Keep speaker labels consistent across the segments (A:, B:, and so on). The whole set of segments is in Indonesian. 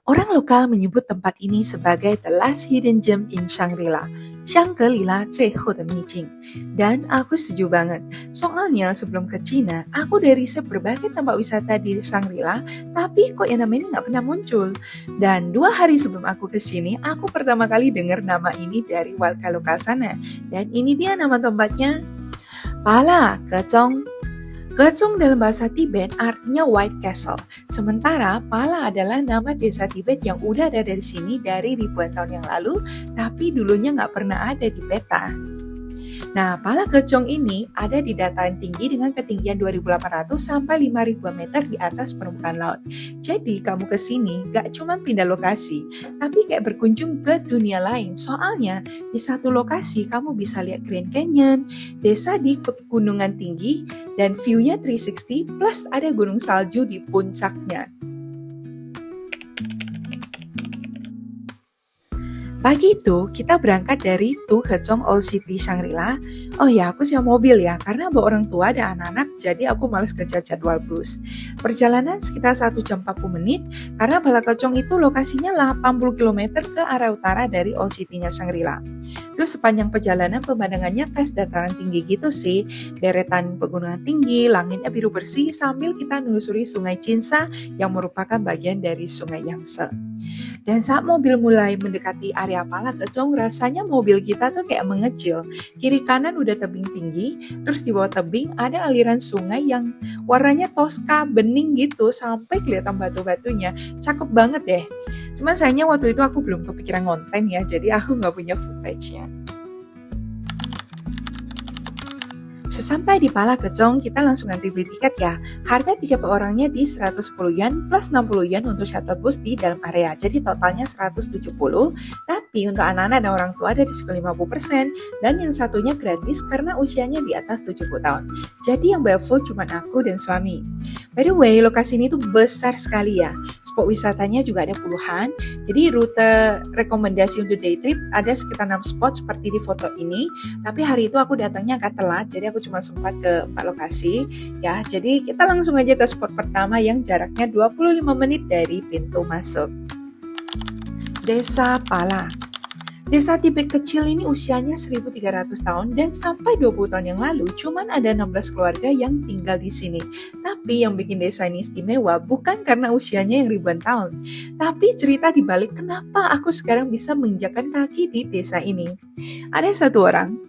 A: Orang lokal menyebut tempat ini sebagai The Last Hidden Gem in Shangri-La, Shangri-La 最后的秘境. Dan aku setuju banget. Soalnya sebelum ke Cina, aku udah riset berbagai tempat wisata di Shangri-La, tapi kok yang namanya nggak pernah muncul. Dan 2 hari sebelum aku ke sini, aku pertama kali dengar nama ini dari warga lokal sana. Dan ini dia nama tempatnya, Pala Kecong. Gacong dalam bahasa Tibet artinya White Castle. Sementara Pala adalah nama desa Tibet yang udah ada dari sini dari ribuan tahun yang lalu, tapi dulunya nggak pernah ada di peta. Nah, Pala Gacong ini ada di dataran tinggi dengan ketinggian 2.800 sampai 5.000 meter di atas permukaan laut. Jadi kamu ke sini gak cuma pindah lokasi, tapi kayak berkunjung ke dunia lain. Soalnya di satu lokasi kamu bisa lihat Grand Canyon, desa di pegunungan tinggi, dan view-nya 360 plus ada gunung salju di puncaknya. Pagi itu, kita berangkat dari Tu Hecong Old City Shangri-La. Oh ya, aku sewa mobil ya, karena bawa orang tua dan anak-anak, jadi aku males kerja jadwal bus. Perjalanan sekitar 1 jam 40 menit, karena Balakecong itu lokasinya 80 km ke arah utara dari Old City-nya Shangri-La. Terus sepanjang perjalanan pemandangannya khas dataran tinggi gitu sih, deretan pegunungan tinggi, langitnya biru bersih, sambil kita menelusuri Sungai Cinsa yang merupakan bagian dari Sungai Yangtze. Dan saat mobil mulai mendekati area Pala Kecong, rasanya mobil kita tuh kayak mengecil. Kiri kanan udah tebing tinggi, terus di bawah tebing ada aliran sungai yang warnanya toska, bening gitu, sampai kelihatan batu-batunya. Cakep banget deh. Cuman sayangnya waktu itu aku belum kepikiran konten ya, jadi aku nggak punya footage-nya. Sesampai di Pala Kecong, kita langsung antri beli tiket ya. Harga tiket per orangnya di 110 yuan plus 60 yuan untuk shuttle bus di dalam area. Jadi totalnya 170. Tapi untuk anak-anak dan orang tua ada diskon 50%. Dan yang satunya gratis karena usianya di atas 70 tahun. Jadi yang bayar full cuma aku dan suami. By the way, lokasi ini tuh besar sekali ya. Spot wisatanya juga ada puluhan. Jadi rute rekomendasi untuk day trip ada sekitar 6 spot seperti di foto ini. Tapi hari itu aku datangnya agak telat, jadi aku cuma sempat ke 4 lokasi ya. Jadi kita langsung aja ke spot pertama yang jaraknya 25 menit dari pintu masuk. Desa Pala. Desa Tibet kecil ini usianya 1.300 tahun dan sampai 20 tahun yang lalu cuman ada 16 keluarga yang tinggal di sini. Tapi yang bikin desa ini istimewa bukan karena usianya yang ribuan tahun, tapi cerita di balik kenapa aku sekarang bisa menginjakkan kaki di desa ini. Ada satu orang,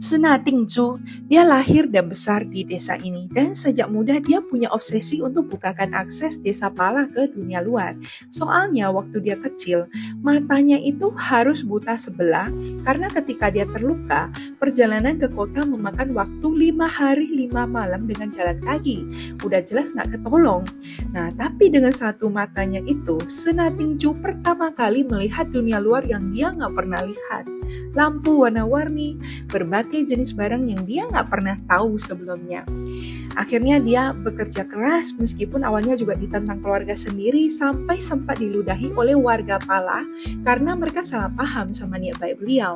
A: Sena Tingju, dia lahir dan besar di desa ini dan sejak muda dia punya obsesi untuk bukakan akses desa Pala ke dunia luar. Soalnya waktu dia kecil, matanya itu harus buta sebelah karena ketika dia terluka, perjalanan ke kota memakan waktu 5 hari 5 malam dengan jalan kaki. Udah jelas gak ketolong. Nah, tapi dengan satu matanya itu, Sena Tingju pertama kali melihat dunia luar yang dia gak pernah lihat. Lampu warna-warni, berbagai jenis barang yang dia nggak pernah tahu sebelumnya. Akhirnya dia bekerja keras meskipun awalnya juga ditentang keluarga sendiri sampai sempat diludahi oleh warga Pala karena mereka salah paham sama niat baik beliau.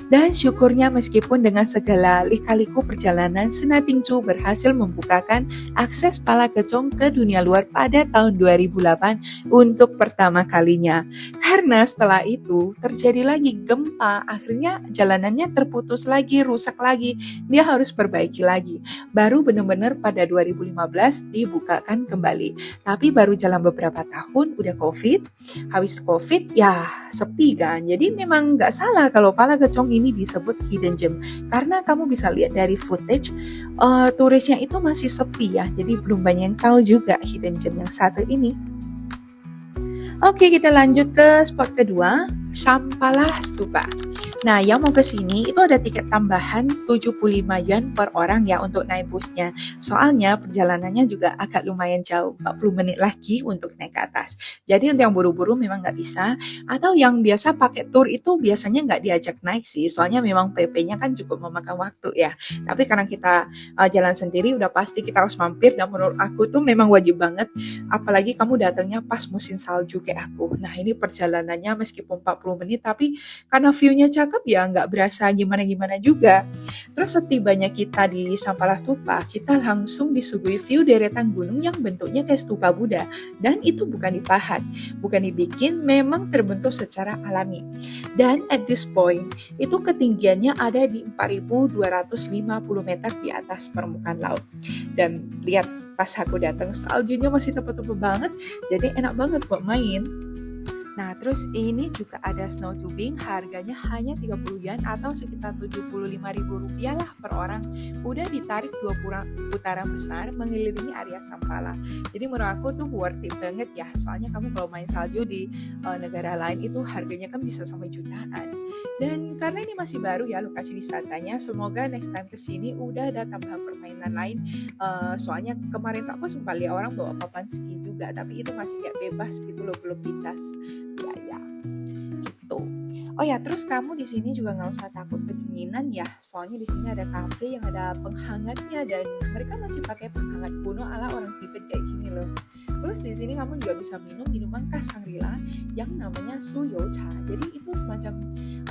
A: Dan syukurnya meskipun dengan segala lika-liku perjalanan, Sena Tingju berhasil membukakan akses Pala Kecong ke dunia luar pada tahun 2008 untuk pertama kalinya. Karena setelah itu terjadi lagi gempa, akhirnya jalanannya terputus lagi, rusak lagi, dia harus perbaiki lagi. Baru benar-benar pada 2015 dibukakan kembali. Tapi baru jalan beberapa tahun udah COVID, habis COVID ya sepi kan. Jadi memang nggak salah kalau Pala Kecong ini disebut hidden gem karena kamu bisa lihat dari footage turisnya itu masih sepi ya, jadi belum banyak yang tahu juga hidden gem yang satu ini. Oke, kita lanjut ke spot kedua, Shambhala Stupa. Nah, yang mau ke sini itu ada tiket tambahan 75 yuan per orang ya untuk naik busnya. Soalnya perjalanannya juga agak lumayan jauh, 40 menit lagi untuk naik ke atas. Jadi untuk yang buru-buru memang nggak bisa. Atau yang biasa pakai tour itu biasanya nggak diajak naik sih. Soalnya memang PP-nya kan cukup memakan waktu ya. Tapi karena kita jalan sendiri udah pasti kita harus mampir. Dan menurut aku tuh memang wajib banget. Apalagi kamu datangnya pas musim salju kayak aku. Nah, ini perjalanannya meskipun 40 menit tapi karena view-nya cakep ditangkap ya nggak berasa gimana-gimana juga. Terus setibanya kita di Sampala Stupa, kita langsung disuguhi view deretan gunung yang bentuknya kayak stupa Buddha. Dan itu bukan dipahat, bukan dibikin, memang terbentuk secara alami. Dan at this point, itu ketinggiannya ada di 4.250 meter di atas permukaan laut. Dan lihat, pas aku datang saljunya masih tebel-tebel banget, jadi enak banget buat main. Nah, terus ini juga ada snow tubing, harganya hanya 30 yuan atau sekitar 75.000 rupiah lah per orang. Udah ditarik 2 putaran besar mengelilingi area Sampala. Jadi menurut aku tuh worth it banget ya, soalnya kamu kalau main salju di negara lain itu harganya kan bisa sampai jutaan. Dan karena ini masih baru ya lokasi wisatanya, semoga next time kesini udah ada tambahan permainan lain. Soalnya kemarin tuh aku sempat lihat orang bawa papan ski juga, tapi itu masih kayak bebas gitu loh, belum dicas biaya gitu. Oh ya, terus kamu di sini juga nggak usah takut kedinginan ya, soalnya di sini ada kafe yang ada penghangatnya dan mereka masih pakai penghangat kuno ala orang Tibet kayak gini loh. Terus di sini kamu juga bisa minum minuman khas Shangri-La yang namanya Suyou Cha. Jadi itu semacam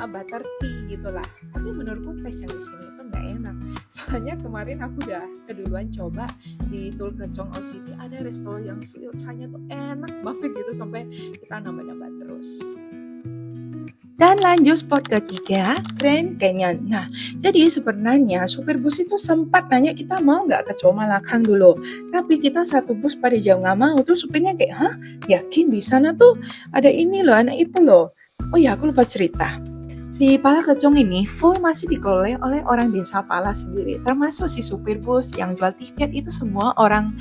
A: butter tea gitulah. Tapi menurutku tes yang di sini itu nggak enak. Soalnya kemarin aku udah keduluan coba di Tulkencong Old City, ada resto yang Suyou Cha-nya tuh enak banget gitu sampai kita nambah-nambah terus. Dan lanjut spot ketiga, Grand Canyon. Nah, jadi sebenarnya supir bus itu sempat nanya kita mau nggak ke Chomalakang dulu. Tapi kita satu bus pada jam nggak mau. Tuh supirnya kayak, hah? Yakin di sana tuh ada ini loh, anak itu loh. Oh ya, aku lupa cerita. Si Pala Kecong ini full masih dikelola oleh orang desa Pala sendiri, termasuk si supir bus yang jual tiket itu semua orang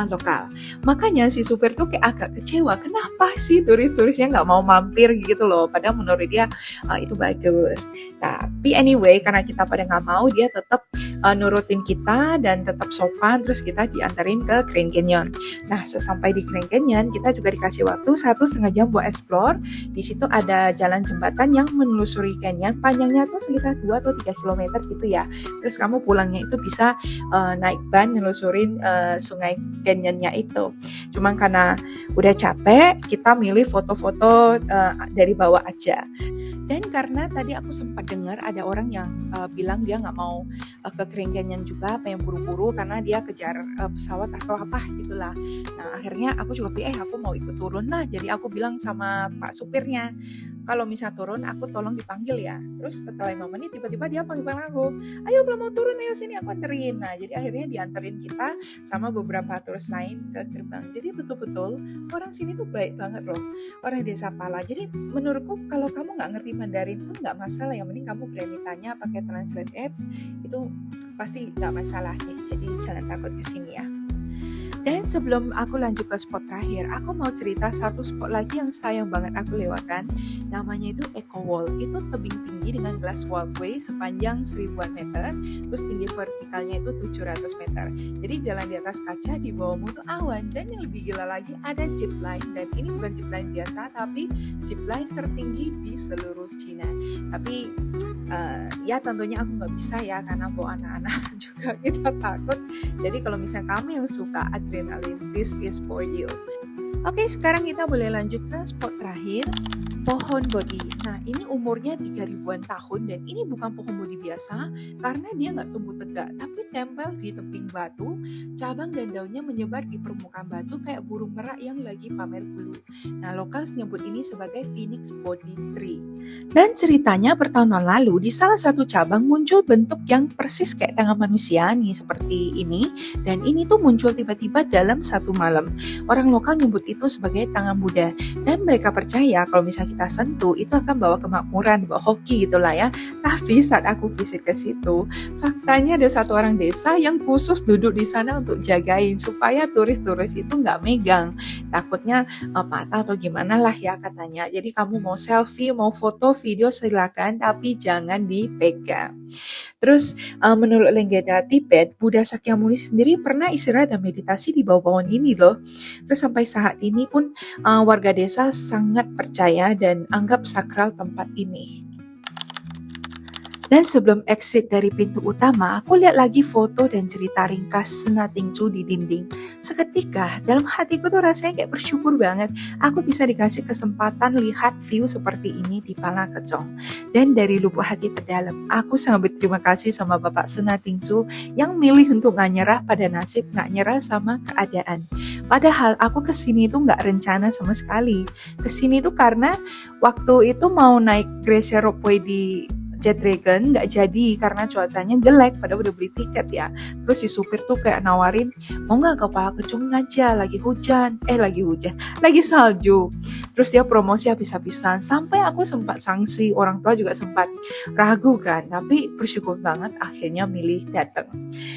A: lokal. Makanya si supir tuh kayak agak kecewa, kenapa sih turis-turisnya nggak mau mampir gitu loh, padahal menurut dia itu bagus. Tapi anyway, karena kita pada nggak mau, dia tetap nurutin kita dan tetap sopan, terus kita diantarin ke Grand Canyon. Nah, sesampai di Grand Canyon, kita juga dikasih waktu 1,5 jam buat explore. Di situ ada jalan jembatan yang menelusuri canyon, panjangnya tuh sekitar 2 atau 3 km gitu ya. Terus kamu pulangnya itu bisa naik ban nelusurin sungai canyonnya itu. Cuman karena udah capek, kita milih foto-foto dari bawah aja. Dan karena tadi aku sempat dengar ada orang yang bilang dia nggak mau ke Grand Canyon juga, pengen buru-buru karena dia kejar pesawat atau apa gitulah. Nah akhirnya aku juga aku mau ikut turun lah. Jadi aku bilang sama pak supirnya, kalau misal turun aku tolong dipanggil ya. Terus setelah 5 menit tiba-tiba dia panggil aku, ayo belum mau turun, ayo sini aku anterin. Nah jadi akhirnya dianterin kita sama beberapa turis lain ke gerbang. Jadi betul-betul orang sini tuh baik banget loh, orang desa Pala. Jadi menurutku kalau kamu nggak ngerti Mandarin pun nggak masalah, yang penting kamu berani tanya pakai translate apps, itu pasti nggak masalah nih. Jadi jangan takut kesini ya. Dan sebelum aku lanjut ke spot terakhir, aku mau cerita satu spot lagi yang sayang banget aku lewatkan. Namanya itu Eco Wall. Itu tebing tinggi dengan glass walkway sepanjang 1000-an meter, terus tinggi vertikalnya itu 700 meter. Jadi jalan di atas kaca, di bawahmu itu awan. Dan yang lebih gila lagi ada zip line. Dan ini bukan zip line biasa, tapi zip line tertinggi di seluruh Cina. Tapi ya tentunya aku nggak bisa ya karena bawa anak-anak juga kita takut. Jadi kalau misalnya kamu yang suka adrenalin, this is for you. Oke, sekarang kita boleh lanjut ke spot terakhir, pohon bodi. Nah, ini umurnya 3000-an tahun dan ini bukan pohon bodi biasa karena dia nggak tumbuh tegak, tapi tempel di tebing batu, cabang dan daunnya menyebar di permukaan batu kayak burung merak yang lagi pamer bulu. Nah, lokal menyebut ini sebagai Phoenix Body Tree. Dan ceritanya bertahun lalu di salah satu cabang muncul bentuk yang persis kayak tangan manusia nih seperti ini, dan ini tuh muncul tiba-tiba dalam satu malam. Orang lokal nyebut itu sebagai tangan Buddha dan mereka percaya kalau misalnya kita sentuh itu akan bawa kemakmuran, bawa hoki gitulah ya. Tapi saat aku visit ke situ, faktanya ada satu orang desa yang khusus duduk di sana untuk jagain supaya turis-turis itu nggak megang, takutnya patah atau gimana lah ya katanya. Jadi kamu mau selfie, mau foto, video silakan, tapi jangan dipegang. Terus menurut legenda Tibet, Buddha Sakyamuni sendiri pernah istirahat dan meditasi di bawah pohon ini loh. Terus sampai saat ini pun warga desa sangat percaya dan anggap sakral tempat ini. Dan sebelum exit dari pintu utama, aku lihat lagi foto dan cerita ringkas Sena Tingcu di dinding. Seketika, dalam hatiku tuh rasanya kayak bersyukur banget. Aku bisa dikasih kesempatan lihat view seperti ini di Palakecong. Dan dari lubuk hati terdalam, aku sangat berterima kasih sama Bapak Sena Tingcu yang milih untuk gak nyerah pada nasib, gak nyerah sama keadaan. Padahal aku kesini tuh gak rencana sama sekali. Kesini tuh karena waktu itu mau naik Glacier Ropeway di Jet Dragon nggak jadi karena cuacanya jelek, padahal udah beli tiket ya. Terus si supir tuh kayak nawarin, mau nggak ke Palakecong aja, lagi salju. Terus dia promosi habis-habisan, sampai aku sempat sanksi, orang tua juga sempat ragu kan, tapi bersyukur banget akhirnya milih datang.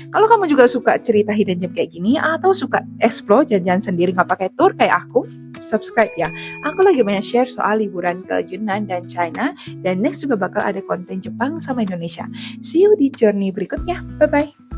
A: Kalau kamu juga suka cerita hidden gem kayak gini atau suka explore jalan-jalan sendiri nggak pakai tour kayak aku, subscribe ya. Aku lagi banyak share soal liburan ke Yunnan dan China, dan next juga bakal ada konten Jepang sama Indonesia. See you di journey berikutnya. Bye-bye.